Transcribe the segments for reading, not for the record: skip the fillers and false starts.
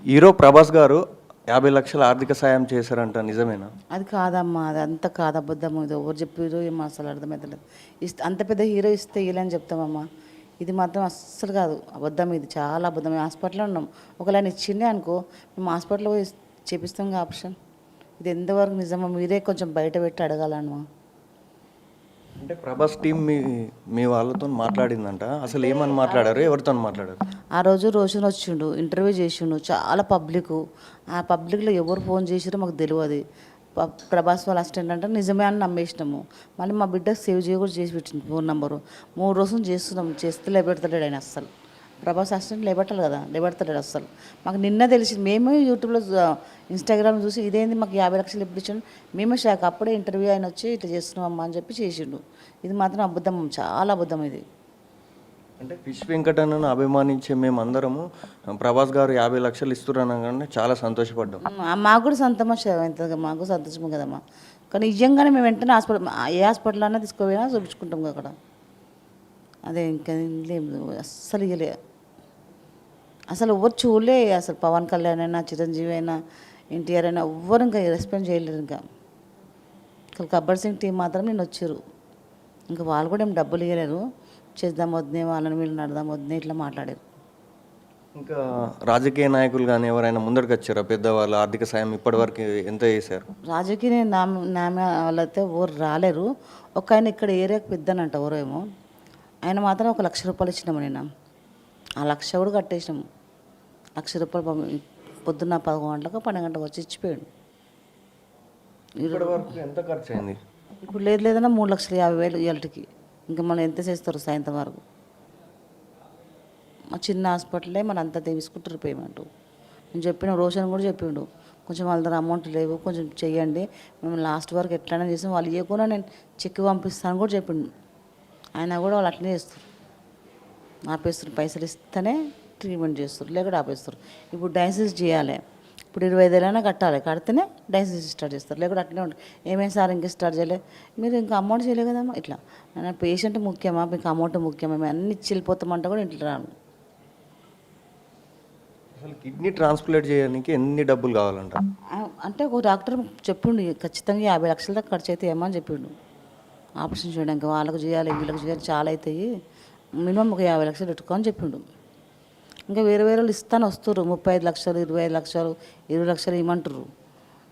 Hero Prabhas గారు 50 లక్షల ఆర్థిక సాయం చేశారంట, నిజమేనా? అది కాదమ్మా, అది అంత కాదు, అబద్ధం. ఇది ఎవరు చెప్పారు ఏమో అసలు అర్థమవుతలేదు. అంత పెద్ద హీరో ఇస్తే ఇలాని చెప్తామమ్మా. ఇది మాత్రం అస్సలు కాదు, అబద్ధం. ఇది చాలా అబద్ధం. మేము హాస్పిటల్లో ఉన్నాం. ఒకవేళ ఆయన ఇచ్చిండే అనుకో, మేము హాస్పిటల్లో పోయి చేపిస్తాం ఆపరేషన్. ఇది ఎంతవరకు నిజమో మీరే కొంచెం బయట పెట్టి అడగాలమ్మా. అంటే ప్రభాస్ టీం మీ వాళ్ళతో మాట్లాడిందంట. అసలు ఏమని మాట్లాడారు, ఎవరితో మాట్లాడారు? ఆ రోజు రోషన్ వచ్చిండు, ఇంటర్వ్యూ చేసిండు, చాలా పబ్లిక్. ఆ పబ్లిక్లో ఎవరు ఫోన్ చేసిరో మాకు తెలియదు. ప్రభాస్ వాళ్ళ అసిస్టెంట్ అంటే నిజమే అని నమ్మేసినాము. మళ్ళీ మా బిడ్డకు సేవ్ చేయ కూడా చేసి పెట్టింది ఫోన్ నెంబరు. 3 రోజులు చేస్తున్నాం, చేస్తే లేబెడతాడు ఆయన అస్సలు. ప్రభాస్ అసిస్టెంట్ లేబెట్టాలి కదా, లేబెడతాడు అస్సలు. మాకు నిన్న తెలిసింది. మేము యూట్యూబ్లో ఇన్స్టాగ్రామ్ చూసి ఇదేంది మాకు 50 లక్షలు ఎప్పుడు ఇచ్చాడు, మేమే షాక్. అప్పుడే ఇంటర్వ్యూ ఆయన వచ్చి ఇట్లా చేస్తున్నాం అమ్మా అని చెప్పి చేసిండు. ఇది మాత్రం అబద్ధం, చాలా అబద్ధం ఇది. అంటే ఫిష్ వెంకటన్నను అభిమానించే మేమందరము ప్రభాస్ గారు 50 లక్షలు ఇస్తున్నారనగానే చాలా సంతోషపడ్డాం. మాకు కూడా సంతోషం, ఎంత మాకు సంతోషం కదమ్మా. కానీ నిజంగానే మేము వెంటనే హాస్పిటల్, ఏ హాస్పిటల్ అన్నా తీసుకుపోయినా చూపించుకుంటాం అక్కడ. అదే ఇంకా లేదు, అస్సలు ఇయ్యలే. అసలు ఎవరు చూడలే. అసలు పవన్ కళ్యాణ్ అయినా, చిరంజీవి అయినా, ఎన్టీఆర్ అయినా ఎవ్వరు ఇంకా రెస్పాన్స్ చేయలేరు. ఇంకా గబ్బర్ సింగ్ టీం మాత్రం నేను వచ్చారు. ఇంకా వాళ్ళు కూడా ఏం డబ్బులు ఇవ్వలేరు. చేద్దాం వద్దే, వాళ్ళని వీళ్ళని నడదాం వద్దే, ఇట్లా మాట్లాడారు. ఇంకా రాజకీయ నాయకులు కానీ ఎవరైనా ముందరికి వచ్చారా? పెద్దవాళ్ళు ఆర్థిక సాయం ఇప్పటివరకు ఎంత చేశారు? రాజకీయ నామ వాళ్ళైతే ఎవరు రాలేరు. ఒక ఆయన ఇక్కడ ఏరియాకి పెద్దనంట ఎవరో ఏమో, ఆయన మాత్రం 1 లక్ష రూపాయలు ఇచ్చినాము. నేను ఆ 1 లక్ష కూడా కట్టేసినాము. 1 లక్ష రూపాయలు పొద్దున్న 11 గంటలకు 12 గంటలకు వచ్చి ఇచ్చిపోయాడు. ఇప్పటివరకు ఎంత ఖర్చు అయింది? ఇప్పుడు లేదన్నా 3,50,000 ఇవాళకి. ఇంకా మనం ఎంత చేస్తారు సాయంత్రం వరకు? మా చిన్న హాస్పిటలే మన అంతా తీసుకుంటారు పేమెంట్. నేను చెప్పిన, రోషన్ కూడా చెప్పిండు, కొంచెం వాళ్ళ దగ్గర అమౌంట్ లేవు, కొంచెం చెయ్యండి, మేము లాస్ట్ వరకు ఎట్లయినా చేసాం, వాళ్ళు ఇవ్వకుండా నేను చెక్ పంపిస్తాను కూడా చెప్పిండు. ఆయన కూడా వాళ్ళు అట్లనే చేస్తారు, ఆపేస్తారు. పైసలు ఇస్తేనే ట్రీట్మెంట్ చేస్తారు, లేకపోతే ఆపేస్తారు. ఇప్పుడు డయాలసిస్ చేయాలి, ఇప్పుడు 25,000 కట్టాలి, కడితేనే డయాలసిస్ స్టార్ట్ చేస్తారు, లేకపోతే అట్లనే ఉంటుంది. ఏమైనా సార్ ఇంకా స్టార్ట్ చేయలే, మీరు ఇంకా అమౌంట్ చేయలేదు కదమ్మా. ఇట్లా పేషెంట్ ముఖ్యమా, మీకు అమౌంట్ ముఖ్యమా, మేము అన్ని ఇచ్చి వెళ్ళిపోతామంటే కూడా ఇంట్లో రాను. అసలు కిడ్నీ ట్రాన్స్ప్లాంట్ చేయడానికి ఎన్ని డబ్బులు కావాలంట? అంటే ఒక డాక్టర్ చెప్పిండు, ఖచ్చితంగా 50 లక్షల దాకా ఖర్చు అయితే ఏమో అని చెప్పిండు. ఆపరేషన్ చేయడానికి వాళ్ళకు చేయాలి, వీళ్ళకి చేయాలి, చాలా అవుతాయి, మినిమం ఒక 50 లక్షలు పెట్టుకో అని చెప్పిండు. ఇంకా వేరే వేరే వాళ్ళు ఇస్తాను వస్తారు, 35 లక్షలు, 25 లక్షలు, 20 లక్షలు ఇవ్వమంటారు.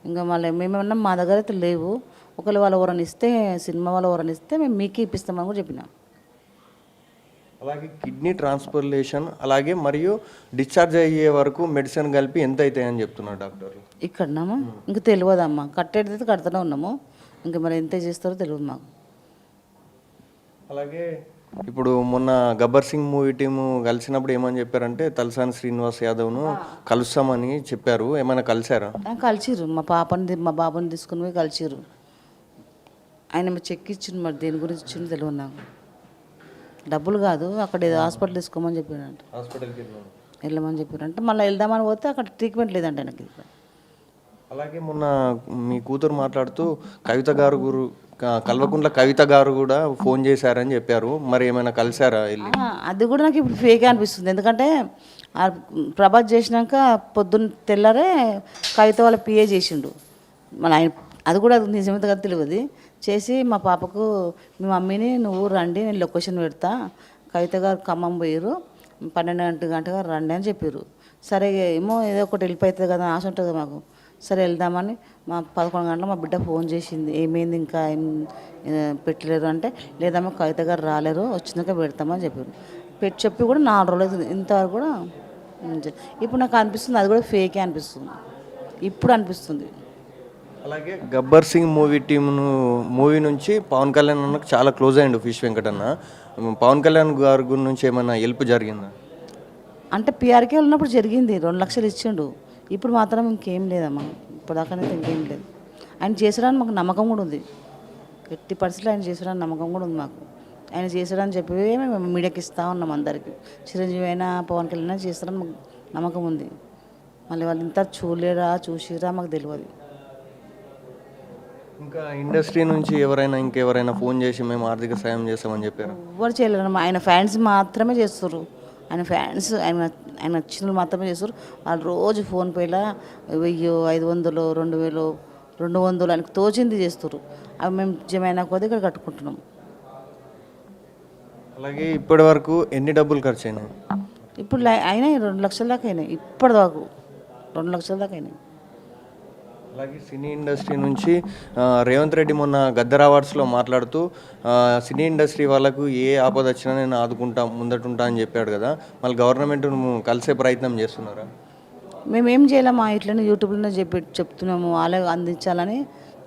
ఇంకా మళ్ళీ మేమేమన్నా మా దగ్గర అయితే లేవు. ఒకవేళ వాళ్ళు ఎవరైనా ఇస్తే, సినిమా వాళ్ళు ఎవరైనా ఇస్తే మేము మీకే ఇప్పిస్తామని కూడా చెప్పినాం. అలాగే కిడ్నీ ట్రాన్స్ప్లాంటేషన్, అలాగే మరియు డిశ్చార్జ్ అయ్యే వరకు మెడిసిన్ కలిపి ఎంత అవుతాయని చెప్తున్నారు డాక్టర్లు. ఇక్కడనామా ఇంకా తెలియదమ్మా, కట్టేదైతే కడుతూనే ఉన్నాము, ఇంకా మరి ఎంత చేస్తారో తెలియదు మాకు. అలాగే ఇప్పుడు మొన్న గబ్బర్ సింగ్ మూవీ టీము కలిసినప్పుడు ఏమని చెప్పారంటే తలసాని శ్రీనివాస్ యాదవ్ను కలుస్తామని చెప్పారు. ఏమైనా కలిసారా? కలిసిర్రు, మా బాబుని తీసుకుని పోయి కలిసిర్రు. ఆయన చెక్ ఇచ్చిండు, మరి దేని గురించి ఇచ్చిండు తెలియదు నాకు. డబ్బులు కాదు, అక్కడ ఏదో హాస్పిటల్ తీసుకోమని చెప్పారంట, హాస్పిటల్కి వెళ్ళమని చెప్పారంట. మళ్ళీ వెళ్దామని పోతే అక్కడ ట్రీట్మెంట్ లేదంట ఆయనకి. అలాగే మొన్న మీ కూతురు మాట్లాడుతూ కల్వకుంట్ల కవిత గారు కూడా ఫోన్ చేశారని చెప్పారు. మరి ఏమైనా కలిసారా వెళ్ళి? అది కూడా నాకు ఇప్పుడు ఫేకే అనిపిస్తుంది. ఎందుకంటే ప్రభాస్ చేసినాక పొద్దున్న తెల్లారే కవిత వాళ్ళ పిఏ చేసిండు. మళ్ళీ ఆయన అది కూడా నిజమైతే కదా తెలియదు. చేసి మా పాపకు, మీ మమ్మీని నువ్వు రండి, నేను లొకేషన్ పెడతా, కవిత గారు ఖమ్మం పోయారు, 12 గంటగా రండి అని చెప్పారు. సరే ఏమో ఏదో ఒకటి వెళ్ళిపోతుంది కదా, ఆశ ఉంటుంది కదా మాకు. సరే వెళ్దామని మా 11 గంటలకు మా బిడ్డ ఫోన్ చేసింది, ఏమైంది ఇంకా ఏం పెట్టలేరు అంటే, లేదమ్మా కవిత గారు రాలేరు, వచ్చినాక పెడతామని చెప్పారు. చెప్పి కూడా 4 రోజులు ఇంతవరకు కూడా. ఇప్పుడు నాకు అనిపిస్తుంది అది కూడా ఫేకే అనిపిస్తుంది, ఇప్పుడు అనిపిస్తుంది. అలాగే గబ్బర్ సింగ్ మూవీ నుంచి పవన్ కళ్యాణ్ అన్నకు చాలా క్లోజ్ అయ్యిండు ఫిష్ వెంకటన్న. పవన్ కళ్యాణ్ గారి గురించి ఏమైనా హెల్ప్ జరిగిందా? అంటే పీఆర్కే ఉన్నప్పుడు జరిగింది, 2 లక్షలు ఇచ్చిండు. ఇప్పుడు మాత్రం ఇంకేం లేదమ్మా, ఇప్పుడు దాకానైతే ఇంకేం లేదు. ఆయన చేసడానికి మాకు నమ్మకం కూడా ఉంది, ఎట్టి పరిస్థితుల్లో ఆయన చేసడానికి నమ్మకం కూడా ఉంది మాకు. ఆయన చేసాడని చెప్పి మేము మీడియాకి ఇస్తూ ఉన్నాం అందరికీ. చిరంజీవి అయినా, పవన్ కళ్యాణ్ అయినా చేస్తారని మాకు నమ్మకం ఉంది. మళ్ళీ వాళ్ళు ఇంత చూసిరా మాకు తెలియదు. ఇంకా ఇండస్ట్రీ నుంచి ఇంకెవరైనా ఫోన్ చేసి మేము ఆర్థిక సాయం చేస్తామని చెప్పారు? ఎవరు చేయలేరు, ఆయన ఫ్యాన్స్ మాత్రమే చేస్తారు. ఆయన ఫ్యాన్స్, ఆయన ఆయన చిన్నలు మాత్రమే చేస్తారు. వాళ్ళు రోజు ఫోన్పేలా 1000, 500, 2000, 200 ఆయనకు తోచింది చేస్తారు. అవి మేము జమైన కొద్ది ఇక్కడ కట్టుకుంటున్నాం. అలాగే ఇప్పటి వరకు ఎన్ని డబ్బులు ఖర్చు అయినాయి? ఇప్పుడు అయినాయి 2 లక్షల దాకా అయినాయి. ఇప్పటిదాకు 2 లక్షల దాకా అయినాయి. అలాగే సినీ ఇండస్ట్రీ నుంచి రేవంత్ రెడ్డి మొన్న గద్దర్ అవార్డ్స్లో మాట్లాడుతూ సినీ ఇండస్ట్రీ వాళ్ళకు ఏ ఆపద వచ్చినా నేను ఆదుకుంటా ముందటుంటా అని చెప్పాడు కదా, మళ్ళీ గవర్నమెంట్ కలిసే ప్రయత్నం చేస్తున్నారా? మేమేం చేయాలి, మా ఇట్లనే యూట్యూబ్లోనే చెప్తున్నాము, వాళ్ళే అందించాలని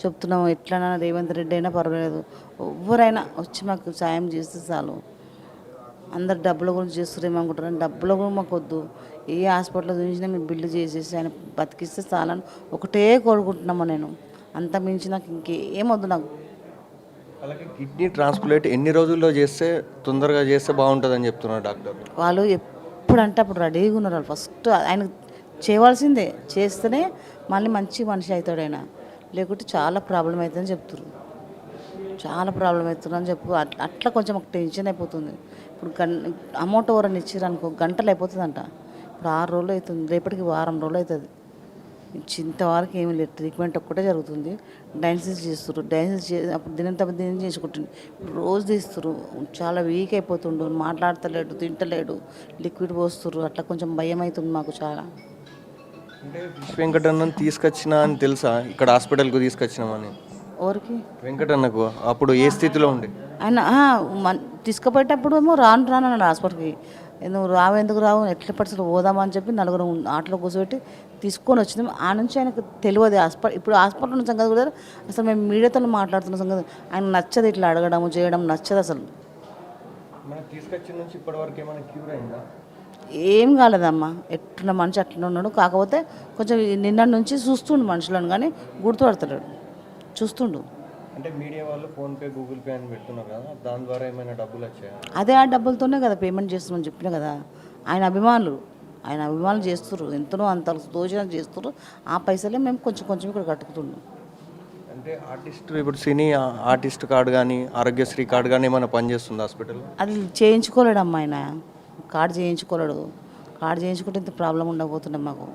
చెప్తున్నాము. ఎట్లైనా రేవంత్ రెడ్డి అయినా పర్వాలేదు, ఎవరైనా వచ్చి మాకు సాయం చేస్తే చాలు. అందరు డబ్బుల గురించి చేస్తారు ఏమనుకుంటారు, డబ్బుల కూడా మాకు వద్దు. ఏ హాస్పిటల్లో చూసినా మీరు బిల్లు చేసేసి ఆయన బతికిస్తే చాలని ఒకటే కోరుకుంటున్నాము. నేను అంత మించి నాకు ఇంకేం వద్దు నాకు. అలాగే కిడ్నీ ట్రాన్స్ప్లాంట్ ఎన్ని రోజుల్లో చేస్తే తొందరగా చేస్తే బాగుంటుందని చెప్తున్నారు డాక్టర్. వాళ్ళు ఎప్పుడంటే అప్పుడు రెడీగా ఉన్నారు. వాళ్ళు ఫస్ట్ ఆయన చేయవలసిందే, చేస్తేనే మళ్ళీ మంచి మనిషి అవుతాడు ఆయన. లేకుంటే చాలా ప్రాబ్లం అవుతుందని చెప్తున్నారు. చాలా ప్రాబ్లం అవుతుందని అట్లా కొంచెం మాకు టెన్షన్ అయిపోతుంది. ఇప్పుడు అమౌంట్ ఎవరైనా ఇచ్చారు అనుకో గంటలు అయిపోతుందంట. ఇప్పుడు 6 రోజులు అవుతుంది, రేపటికి వారం రోజులు అవుతుంది. ఇంతవరకు ఏమీ లేదు, ట్రీట్మెంట్ ఒక్కటే జరుగుతుంది. డయాలసిస్ చేస్తారు, డయాలసిస్ అప్పుడు దినం చేసుకుంటుంది. రోజు తీస్తారు, చాలా వీక్ అయిపోతుండు, మాట్లాడతలేడు, తింటలేడు, లిక్విడ్ పోస్తారు. అట్లా కొంచెం భయం అవుతుంది మాకు చాలా. అంటే వెంకటన్నను తీసుకొచ్చినా అని తెలుసా, ఇక్కడ హాస్పిటల్కు తీసుకొచ్చినామని? ఎవరికి? వెంకటన్నకు అప్పుడు ఏ స్థితిలో ఉండే? ఆయన తీసుకుపోయేటప్పుడు ఏమో రాను అన్నాడు హాస్పిటల్కి. నువ్వు రావు, ఎందుకు రావు, ఎట్ల పరిస్థితులు పోదామని చెప్పి 4 ఆటలో కూర్చోబెట్టి తీసుకొని వచ్చినాం. ఆ నుంచి ఆయనకు తెలియదు ఇప్పుడు హాస్పిటల్ ఉన్న సంగతి కూడా అసలు మేము మీడియాతో మాట్లాడుతున్న సంగతి ఆయన నచ్చదు. ఇట్లా అడగడం చేయడం నచ్చదు అసలు. తీసుకొచ్చిన నుంచి ఇప్పటి వరకు ఏమైనా క్యూర్ అయిందా? ఏం కాలేదమ్మా, ఎట్లున్న మనిషి అట్లా ఉన్నాడు. కాకపోతే కొంచెం నిన్న నుంచి చూస్తుండు మనుషులను, కానీ గుర్తుపడతాడు, చూస్తుండు. అంటే మీడియా వాళ్ళు ఫోన్పే, గూగుల్ పే అని పెడుతున్నారు కదా, దాని ద్వారా ఏమైనా డబ్బులు వచ్చాయా? అదే ఆ డబ్బులతోనే కదా పేమెంట్ చేస్తున్నామని చెప్పినా కదా. ఆయన అభిమానులు చేస్తారు, ఎంతనో అంత దోషణ చేస్తారు. ఆ పైసలే మేము కొంచెం ఇక్కడ కట్టుకుతున్నాం. అంటే ఇప్పుడు సినీ ఆర్టిస్ట్ కార్డు కానీ ఆరోగ్యశ్రీ కార్డు కానీ ఏమైనా పనిచేస్తుంది హాస్పిటల్? అది చేయించుకోలేడమ్మా ఆయన, కార్డు చేయించుకోలేడు. కార్డు చేయించుకుంటే ఇంత ప్రాబ్లం ఉండకపోతుండే మాకు.